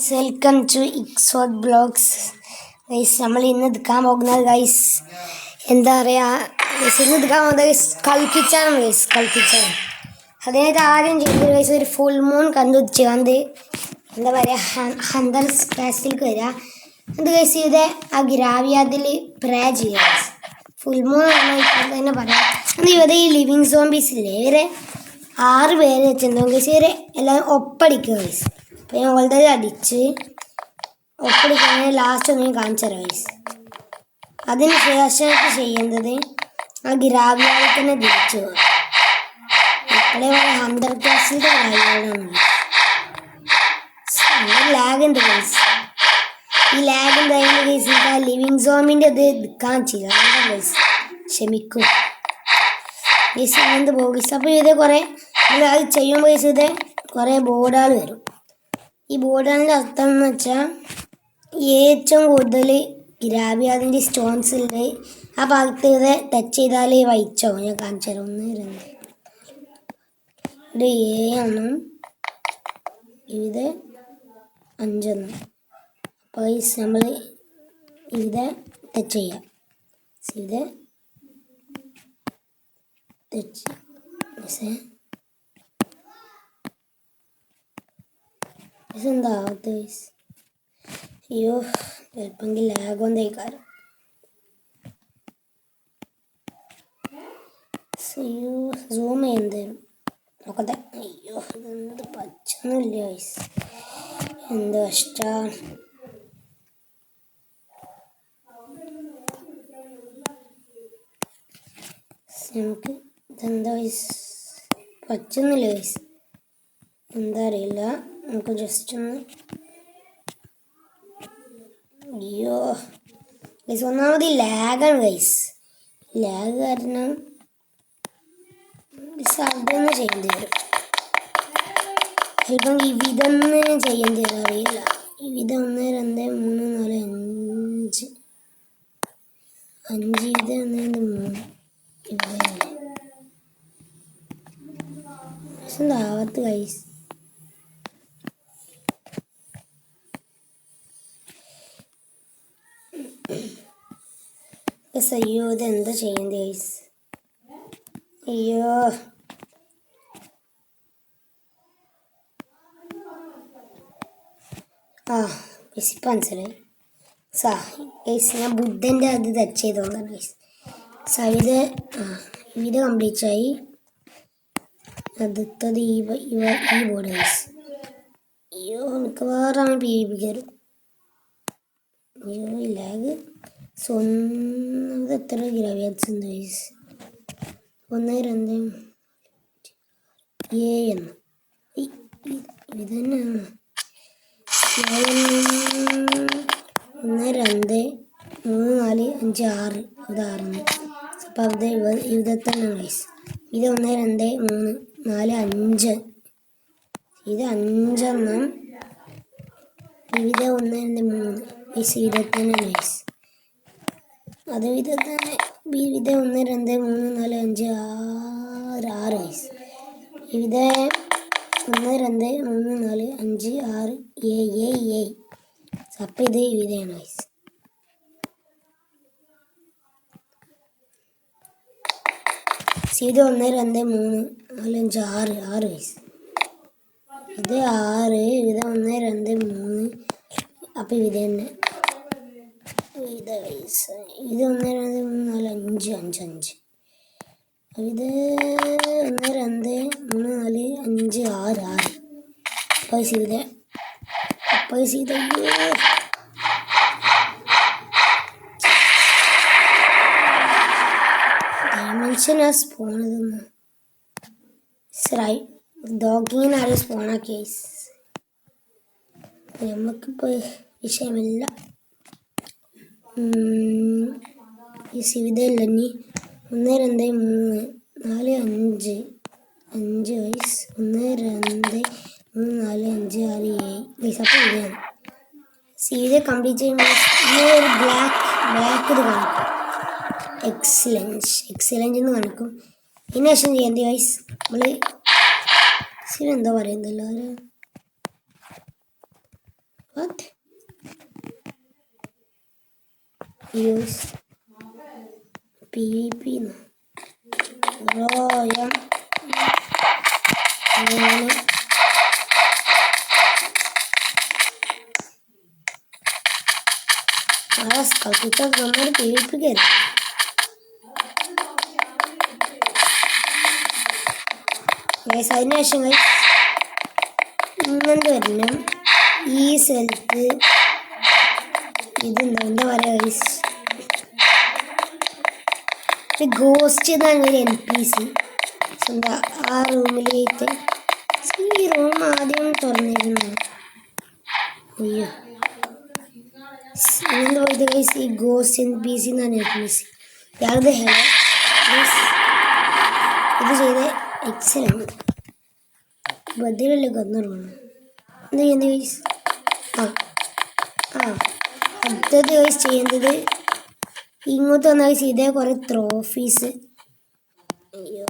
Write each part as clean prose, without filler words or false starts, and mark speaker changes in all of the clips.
Speaker 1: Welcome to ഇക്സോഡ് blogs. Guys, നമ്മൾ ഇന്ന് എടുക്കാൻ പോകുന്നത് ഗൈസ് എന്താ പറയുക, ഇന്ന് എടുക്കാൻ പോകുന്നത് ഗൈസ് കളിപ്പിച്ചാണ്. ഗൈസ് കളിപ്പിച്ചാണ് അതായത് ആദ്യം ചെയ്ത് ഗൈസ് ഒരു ഫുൾ മൂൺ കണ്ടുവെച്ചുകൊണ്ട് എന്താ പറയുക ഹണ്ടർ സ്പേസിലേക്ക് വരിക. അത് ഗൈസ് ഇത് ആ ഗ്രാവി അതിൽ പ്രേ ചെയ്യുക. ഗൈസ് ഫുൾ മൂൺ തന്നെ പറയാം. അത് ഇവിടെ ഈ ലിവിങ് സോംബീസ് ഇല്ലേ, ഇവരെ 6 പേര് വെച്ചിട്ടുണ്ടാവും ഗൈസ്. ഇവരെ എല്ലാവരും ഒപ്പടിക്കുക ഗൈസ്. അപ്പോൾ ഞാൻ വളരെ അടിച്ച് ഒപ്പടിക്കാൻ ലാസ്റ്റ് ഒന്നും കാണിച്ചു തരാം ഗൈസ്. അതിന് ശേഷമായിട്ട് ചെയ്യേണ്ടത് ആ ഗ്രാവിയായി തന്നെ തിരിച്ചു പോകും. ഇപ്പോഴേ പറയാം 100 ക്ലാസ്സിൻ്റെ ഗ്രാവിയാണ്. ലാഗ് ഉണ്ട് ഗൈസ്. ഈ ലാഗ് ഉണ്ടായിരുന്ന ഗൈസ് എനിക്ക് ആ ലിവിങ് സോമിൻ്റെ ഇത് എടുക്കാൻ ചെയ്യാം ഗൈസ്. ക്ഷമിക്കും ഗൈസ്. അങ്ങനത്തെ പോകും ഗൈസ്. അപ്പോൾ ഇത് കുറേ അത് ചെയ്യുമ്പോൾ ഗൈസ് ഇത് കുറേ ബോർഡുകൾ വരും. ഈ ബോർഡുകളുടെ അർത്ഥം എന്ന് വെച്ചാൽ ഏറ്റവും കൂടുതൽ ഗ്രാബി അതിൻ്റെ സ്റ്റോൺസ് ഉണ്ട് ആ ഭാഗത്ത് ഇത് ടച്ച് ചെയ്താൽ വഹിച്ചോ. ഞാൻ കാണിച്ചു തരാം. 1 2 ഇത് 7 ഇത് 5. അപ്പോൾ നമ്മൾ ഇത് ടച്ച് ചെയ്യാം. ഇത് ടച്ച് എന്താ അയ്യോ ചിലപ്പെങ്കിൽ ലാഗൊന്നും തയ്ക്കാറ്. അയ്യോ സൂം ചെയ്യുന്നതരും നോക്കട്ടെ. അയ്യോ ഇതെന്ത് പച്ചൊന്നുമില്ല ഗൈസ്, എന്ത് കഷ്ടമാണ്. നമുക്ക് ഇതെന്താ ഗൈസ് പച്ചൊന്നുമില്ല ഗൈസ്, എന്താ അറിയില്ല. നമുക്ക് ജസ്റ്റ് ഒന്ന് അയ്യോ ഗൈസ് ഒന്നാമത് ലാഗാണ് ഗൈസ്. ലാഗ് കാരണം അതൊന്നും ചെയ്യേണ്ടി വരും. ചിലപ്പം ഈ വിധമൊന്നും ചെയ്യേണ്ടി വരും, അറിയില്ല. ഈ വിധം 1 2 3 4 5 ഇത് 1 2 3 ഇവിടെ എന്താവത്ത് ഗൈസ്. അയ്യോ ഇതെന്താ ചെയ്യേണ്ടത് ഗൈസ്. അയ്യോ ഇപ്പം മനസ്സിലായി ഗൈസ്. ഞാൻ ബുദ്ധൻ്റെ അത് ടച്ച് ചെയ്തോണ്ടാണ് ഗൈസ്. ഇത് ഇത് കംപ്ലീറ്റ് ആയി. അടുത്തത് ഈ ബോർഡ് ഗൈസ്. അയ്യോ മിക്കവാറാണ് പീഡിപ്പിക്കാറ്. അയ്യോ ലാഗ് സ്വന്തം എത്ര ഗ്രാവിയാറ്റ്സ് ഉണ്ട് ഗൈസ്. 1 2 7 ഇത് തന്നെയാണ്. 1 2 3 4 5 6 ഇത് 6. അപ്പം അത് ഇവിടെ തന്നെയാണ് ഗൈസ്. ഇത് 1 2 3 4 5 ഇത് 5. ഇത് 1 2 3 ഗൈസ് ഇത് തന്നെയാണ് ഗൈസ്. അത് ഇത് തന്നെ ഇത് 1 2 3 4 5 6 ഗൈസ്. ഇത് 1 2 3 4 5 6 7 അപ്പം ഇത് ഇവിടെയാണ് ഗൈസ്. ഇത് 1 2 3 4 5 6 ഗൈസ്. ഇത് 6 ഇത് 1 2 3 അപ്പം ഇത് തന്നെ ഇത് ഗൈസ്. ഇത് 1 2 3 4 5 5 ഇത് 1 2 3 4 5 6 പൈസ ഇത് പൈസ ഇത്. ഡയമെൻഷനാ സ്പോൺ ഇതൊന്ന് ഡോഗിങ്ങിനാരും സ്പോണാക്കി ഗൈസ്. നമുക്കിപ്പോൾ വിഷയമില്ല. ഈ സിവിതയില്ല. ഇനി 1 2 3 4 5 5 ഗൈസ്. 1 2 3 4 5 6 7 ഗൈസ്. അപ്പോൾ ഇതാണ് സിവിത കംപ്ലീറ്റ് ചെയ്യുമ്പോൾ ഒരു ബ്ലാക്ക് ഇത് കാണിക്കും. എക്സലൻസ് എന്ന് കാണിക്കും. ഇതിന് ശേഷം ചെയ്യേണ്ടത് ഗൈസ് നമ്മൾ സിവ എന്താ പറയുന്നല്ലോ what use PvP Royal കളിപ്പിച്ചാൽ നമ്മൾ PvP കയറി അതിന് ശേഷം ഇങ്ങനത്തെ വരണം ഈ സ്ഥലത്ത് എന്താ പറയുക ഗോസ്റ്റ് എന്നാണ് ഒരു NPC എന്താ ആ റൂമിലേക്ക് ഈ റൂം ആദ്യം തുറന്നിരുന്നു അയ്യോ ഇങ്ങനെ പോയത് ഗൈസ് ഈ ഗോസ്റ്റ് NPC എന്നാണ് NPC ഇയാളുടെ ഹെലോ ഇത് ചെയ്ത എക്സലന്റ് ബദിലല്ലേ കൊന്നോളാണ് എന്ത് ചെയ്യുന്നത് ഗൈസ് അടുത്തത് ഗൈസ് ചെയ്യേണ്ടത് ഇങ്ങോട്ട് വന്ന ഗൈസ് ഇതേ കുറേ ട്രോഫീസ് അയ്യോ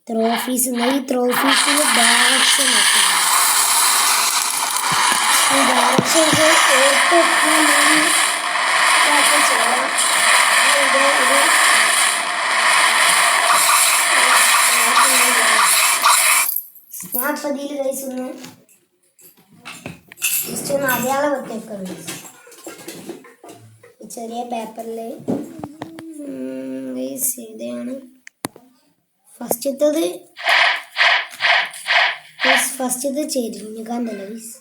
Speaker 1: ട്രോഫീസ് ഈ ട്രോഫീസിന് ഡയറക്ഷൻ സ്നാപ്പതിയിൽ ഗൈസ് ഒന്ന് ജസ്റ്റ് ഒന്ന് അടയാളം വെക്കണം ചെറിയ പേപ്പറിൽ ഗൈസ് ഇതാണ് ഫസ്റ്റത്തത് ചെരിഞ്ഞുകാന്തല്ല ഗൈസ്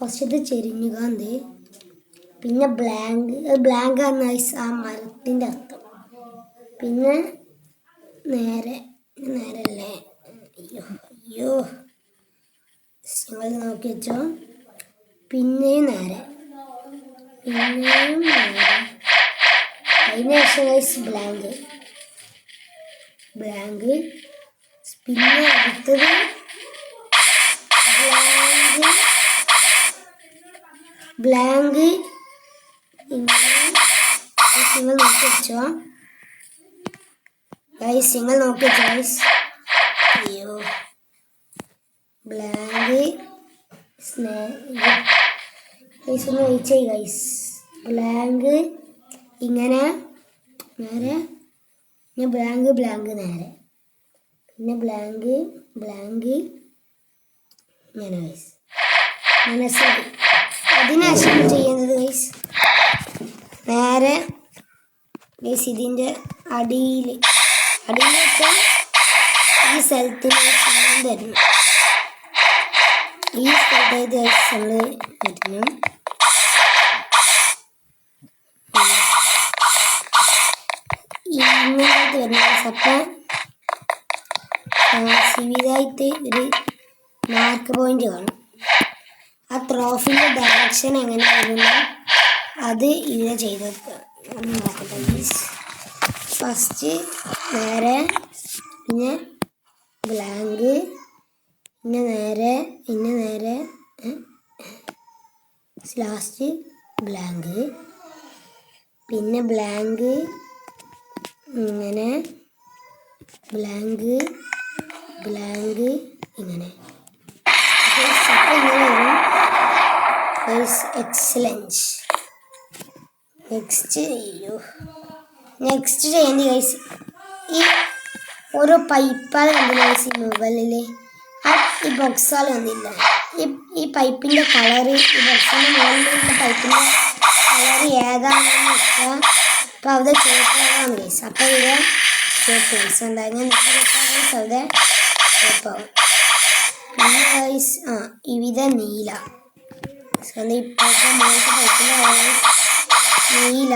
Speaker 1: ഫസ്റ്റത്തെ ചെരിഞ്ഞുകാന്ത് പിന്നെ ബ്ലാങ്ക് ആണ് ഗൈസ് ആ മരത്തിൻ്റെ അർത്ഥം പിന്നെ നേരല്ലേ അയ്യോ നിങ്ങൾ നോക്കി വെച്ചോ പിന്നെയും നേരെ അതിന് ശേഷം ഗൈസ് ബ്ലാങ്ക് പിന്നെ അടുത്തത് ബ്ലാങ്ക് നിങ്ങൾ നോക്കി വെച്ചോ ഗൈസ് അയ്യോ ബ്ലാങ്ക് ഗൈസ് ഒന്ന് വെയിറ്റ് ചെയ്യ് ഗൈസ് ബ്ലാങ്ക് ഇങ്ങനെ നേരെ പിന്നെ ബ്ലാങ്ക് നേരെ പിന്നെ ബ്ലാങ്ക് ഇങ്ങനെ ഗൈസ് മനസ്സിലായി അതിനുശേഷം ചെയ്യുന്നത് ഗൈസ് നേരെ ഗൈസ് ഇതിൻ്റെ അടിയിൽ വെച്ചാൽ ഈ സ്ഥലത്തിൽ തരണം ഈ സ്ഥലത്തായിട്ട് ഗൈസ് നമ്മൾ വരണം ഇങ്ങോട്ട് വരുന്ന അപ്പം ഇതായിട്ട് ഒരു മാർക്ക് പോയിന്റ് കാണും ആ ട്രോഫിൻ്റെ ഡയറക്ഷൻ എങ്ങനെ വരുന്ന അത് ഇവിടെ ചെയ്ത് നോക്കട്ടെ ഫസ്റ്റ് നേരെ പിന്നെ ബ്ലാങ്ക് പിന്നെ നേരെ ലാസ്റ്റ് ബ്ലാങ്ക് പിന്നെ ബ്ലാങ്ക് ഇങ്ങനെ ബ്ലാങ്ക് ഇങ്ങനെ ഇങ്ങനെ വരും എക്സലൻസ് നെക്സ്റ്റ് ചെയ്യേണ്ടി ഗൈസ് ഈ ഓരോ പൈപ്പാൽ കണ്ടില്ല ഗൈസ് ഈ മുകളിൽ ഈ ബോക്സാൽ വന്നില്ല ഈ പൈപ്പിൻ്റെ കളറ് ഈ ബോക്സിൻ്റെ മുകളിലുള്ള പൈപ്പിൻ്റെ കളറ് ഏതാണെന്ന് വെച്ചാൽ അപ്പോൾ അവിടെ ചുവപ്പാകാം ഗൈസ് അപ്പോൾ ഇവിടെ ചുവപ്പ് ഗൈസ് ഉണ്ടായി ഞാൻ ഗൈസ് അവിടെ ചുവപ്പാകും പിന്നെ ഗൈസ് ഇവിടെ നീല ഇപ്പോഴത്തെ മുകളിലത്തെ പൈപ്പിൻ്റെ കളറ് നീല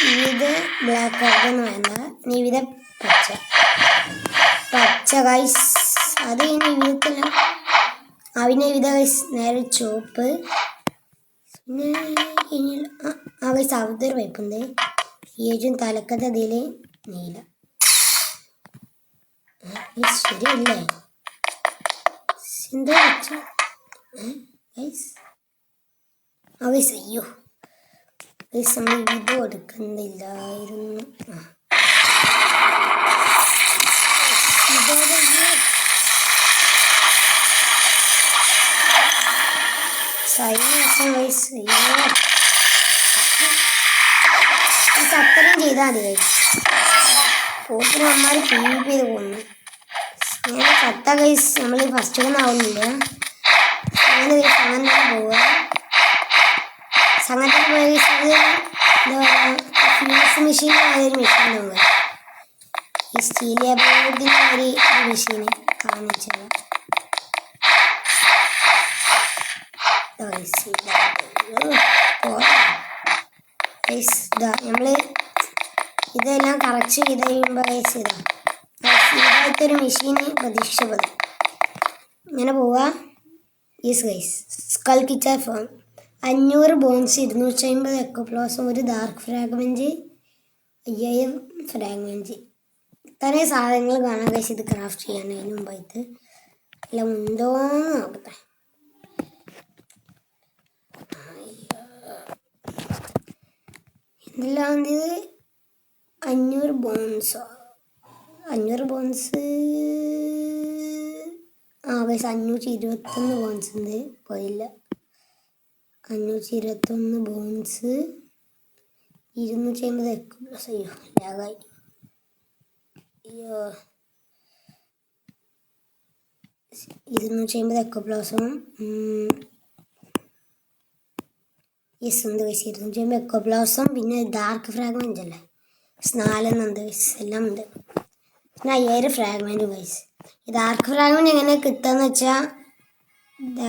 Speaker 1: ഇവിടെ ബ്ലാക്ക് അതൊന്നും വേണ്ട ഇവിടെ പച്ച ഗൈസ് അത് ഇനി വിധത്തില്ല പിന്നെ ഇവിടെ ഗൈസ് നേരെ ചുവപ്പ് പിന്നെ ഇനി ഗൈസ് അവിടെ ഒരു പൈപ്പുണ്ട് ഏറ്റവും തലക്കത്തെ അതിൽ നീല ശരിയല്ലേ എന്താ വെച്ച ഗൈസ് ഗൈസ് അയ്യോ ഗൈസ് നമ്മൾ ഇത് കൊടുക്കുന്നില്ലായിരുന്നു അതിന് ശേഷം ഗൈസ് അത്രയും ചെയ്താൽ മതി ഗൈസ്. പോത്തിന് അമ്മമാർ കീപ്പ് ചെയ്ത് പോകുന്നു. അങ്ങനെ ചത്ത ഗൈസ് നമ്മൾ ഫസ്റ്റ് ഒന്നും ആവുന്നില്ല. അങ്ങനെ ഗൈസ് അങ്ങനെ പോവുക. സംഘത്തിൽ പോയ ഗൈസ് ഇത് എന്താ പറയുക ഫ്യൂസ് മെഷീൻ ആയൊരു മെഷീൻ ഉണ്ടാവുക. ഈ സ്റ്റീൽ ബോർഡിൻ്റെ ഒരു മെഷീൻ കാണിച്ചത് നമ്മൾ ഇതെല്ലാം കറക്റ്റ് ചെയ്ത് കഴിയുമ്പോൾ ഗൈസ് ഇതായിട്ടൊരു മെഷീന് പ്രതീക്ഷിച്ചത് ഇങ്ങനെ പോവുക. യെസ് ഗൈസ് സ്കൾ കിച്ചർ ഫോം 500 ബോൺസ് 250 എക്കോപ്ലോസം ഒരു ഡാർക്ക് ഫ്രാഗ്മെൻറ്റ് 5000 ഫ്രാഗ്മെൻറ്റ് ഇത്രയും സാധനങ്ങൾ കാണാൻ ഗൈസ് ഇത് ക്രാഫ്റ്റ് ചെയ്യാൻ. അതിന് മുമ്പായിട്ട് എല്ലാം ഉണ്ടോയെന്ന് നോക്കട്ടെ. എന്തെല്ലാം ഇത് 500 ബോൺസോ 500 ബോൺസ് ഗൈസ് 521 ബോൺസ് ഉണ്ട്. പോയില്ല 521 ബോൺസ് 250 എക്കോപ്ലസ്. അയ്യോ ലാഗായി. അയ്യോ 250 എക്കോപ്ലോസും യെസ് ഉണ്ട് ഗൈസ് 250 എക്കോപ്ലോസും പിന്നെ ഡാർക്ക് ഫ്രാഗ്മെൻ്റ് അല്ലേ 4 ഉണ്ട് ഗൈസ് എല്ലാം ഉണ്ട്. പിന്നെ 5000 ഫ്രാഗ്മെൻറ്റും ഗൈസ്. ഈ ഡാർക്ക് ഫ്രാഗ്മെൻറ്റ് എങ്ങനെ കിട്ടുകയെന്ന് വെച്ചാൽ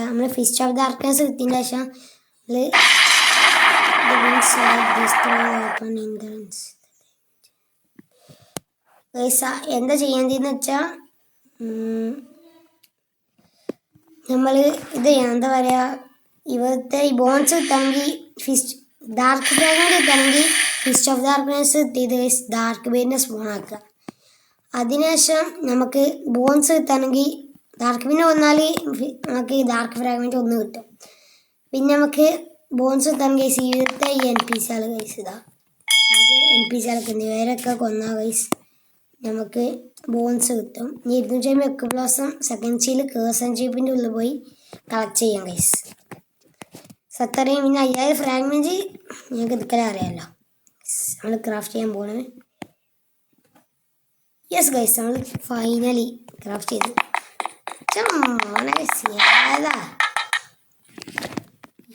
Speaker 1: നമ്മൾ ഫിസ്റ്റ് ഓഫ് ഡാർക്ക്നെസ് കിട്ടിയതിന് ശേഷം എന്താ ചെയ്യേണ്ടതെന്ന് വെച്ചാൽ നമ്മൾ ഇത് എന്താ പറയുക ഇവിടുത്തെ ഈ ബോൺസ് കിട്ടണമെങ്കിൽ ഫിസ്റ്റ് ഡാർക്ക് ഫ്രാഗ്മെൻറ്റ് കിട്ടണമെങ്കിൽ ഫിസ്റ്റ് ഓഫ് ഡാർക്ക്നെസ് കിട്ടിയത് ഡാർക്ക് ബെയിനെ സ്പോൺ ആക്കുക. അതിനുശേഷം നമുക്ക് ബോൺസ് കിട്ടണമെങ്കിൽ ഡാർക്ക് ബെയിൻ വന്നാൽ നമുക്ക് ഈ ഡാർക്ക് ഫ്രാഗ്മെൻറ്റ് 1 കിട്ടും. പിന്നെ നമുക്ക് ബോൺസ് കിട്ടണമെങ്കിൽ ഗൈസ് ഇവിടുത്തെ ഈ NPC ആൾ ഗൈസ് ഇത് NPC ആൾക്ക് ഇവരൊക്കെ കൊന്നാൽ ഗൈസ് നമുക്ക് ബോൺസ് കിട്ടും. 250 എക്കോപ്ലോസം സെക്കൻഡ് സീൽ കേഴ്സൺ ചീപ്പിൻ്റെ ഉള്ളിൽ പോയി കളക്ട് ചെയ്യാം ഗൈസ്. സത്തറിയും പിന്നെ 5000 ഫ്രാഗ്മെൻറ്റ് ഞങ്ങൾക്ക് ഇതൊക്കെ അറിയാമല്ലോ. നമ്മൾ ക്രാഫ്റ്റ് ചെയ്യാൻ പോകുന്നത്. യെസ് ഗൈസ് നമ്മൾ ഫൈനലി ക്രാഫ്റ്റ് ചെയ്തു. മോനെ ഗൈസ് ഏതാ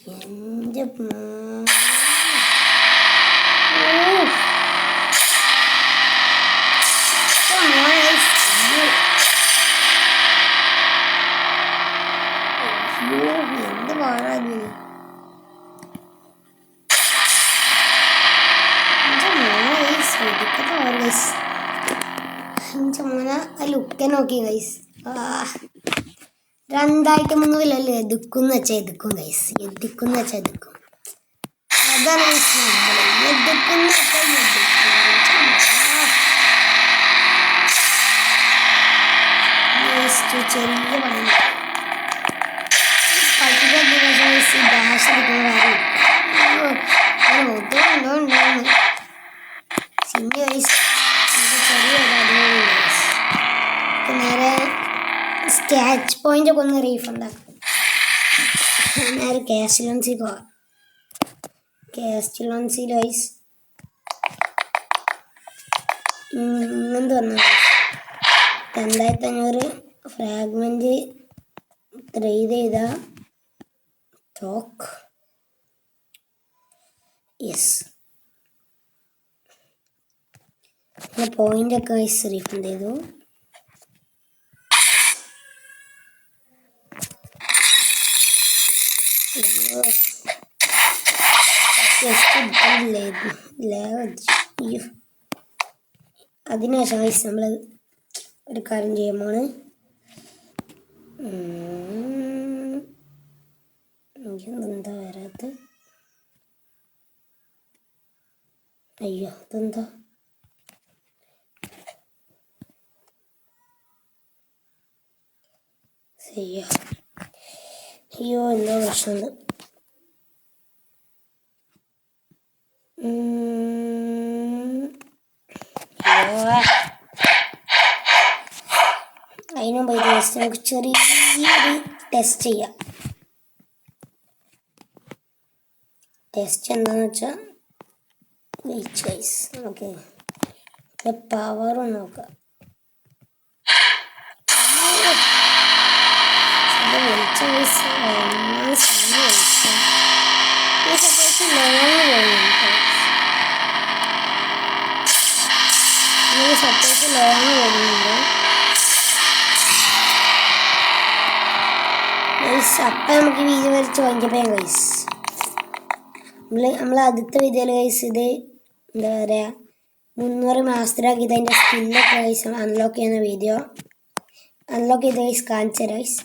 Speaker 1: എൻ്റെ എന്ത് പാടായിരുന്നു മോനെ ആ ലുക്കെ നോക്കി ഗൈസ്. 2003 എതുക്കുന്ന് വെച്ചാൽ എതുക്കും ഗൈസ്. എതുക്കുന്ന് വെച്ചാൽ എതുക്കും അതാണ് എതുക്കുന്ന് വെച്ചാൽ ചെറിയ പണി ഡാഷ് എടുക്കുന്ന ഉണ്ടായിരുന്നു സിഞ്ഞ് ഗൈസ്. ചെറിയ നേരെ സ്കാച്ച് പോയിന്റ് ഒക്കെ ഒന്ന് റീഫണ്ട് ആക്കും. നേരെ കാസ്റ്റിലോൺസിൽ പോവാം. കാസ്റ്റിലോൺസിൽ ഗൈസ് എന്ത് വന്നു 2500 ഫ്രാഗ്മെൻറ്റ് ട്രേഡ് ചെയ്ത ടോക്ക്. യെസ് പോയിന്റ് ഒക്കെ ഗൈസ് റീഫണ്ട് ചെയ്തു. അതിനുശേഷം ഗൈസ് നമ്മൾ ഒരു കാര്യം ചെയ്യുമ്പോൾ എന്താ വരാത്ത അയ്യോ അതെന്താ അയ്യോ എന്തോ പ്രശ്നമുണ്ട്. അതിനും പോയി നമുക്ക് ചെറിയൊരു ടെസ്റ്റ് ചെയ്യാം. ടെസ്റ്റ് എന്താണെന്ന് വെച്ചാൽ വെയിറ്റ് ഗൈസ് ഓക്കെ പവർ നോക്കാം വെളിച്ചം ഗൈസ് സപ്പോസ് ലോങ് വരുന്നുണ്ട് അപ്പം നമുക്ക് വീഡിയോ വരച്ച് വാങ്ങിക്കപ്പോയാം ഗൈസ് നമ്മൾ ആദ്യത്തെ വീഡിയോയിൽ ഗൈസ് ഇത് എന്താ പറയുക 300 മാസ്റ്ററാക്കിയത് അതിൻ്റെ സ്കില്ലൊക്കെ ഗൈസ് അൺലോക്ക് ചെയ്യുന്ന വീഡിയോ അൺലോക്ക് ചെയ്ത് ഗൈസ് കാണിച്ചു തരാം ഗൈസ്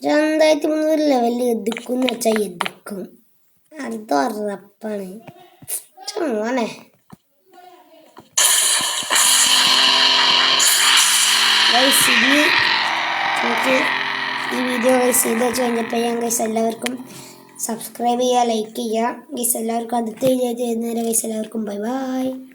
Speaker 1: 2300 ലെവലിൽ എത്തിക്കും എന്ന് വെച്ചാൽ എത്തിക്കും അത് ഉറപ്പാണ് മോനെ ഗൈസ് ഇനി നമുക്ക് ഈ വീഡിയോ ഗൈസ് ചെയ്ത് വെച്ച് കഴിഞ്ഞപ്പോൾ ഞാൻ ഗൈസ് എല്ലാവർക്കും സബ്സ്ക്രൈബ് ചെയ്യുക ലൈക്ക് ചെയ്യുക ഗൈസ് എല്ലാവർക്കും അടുത്ത വീഡിയോ ചെയ്യുന്നവരെ ഗൈസ് എല്ലാവർക്കും ബൈ ബൈ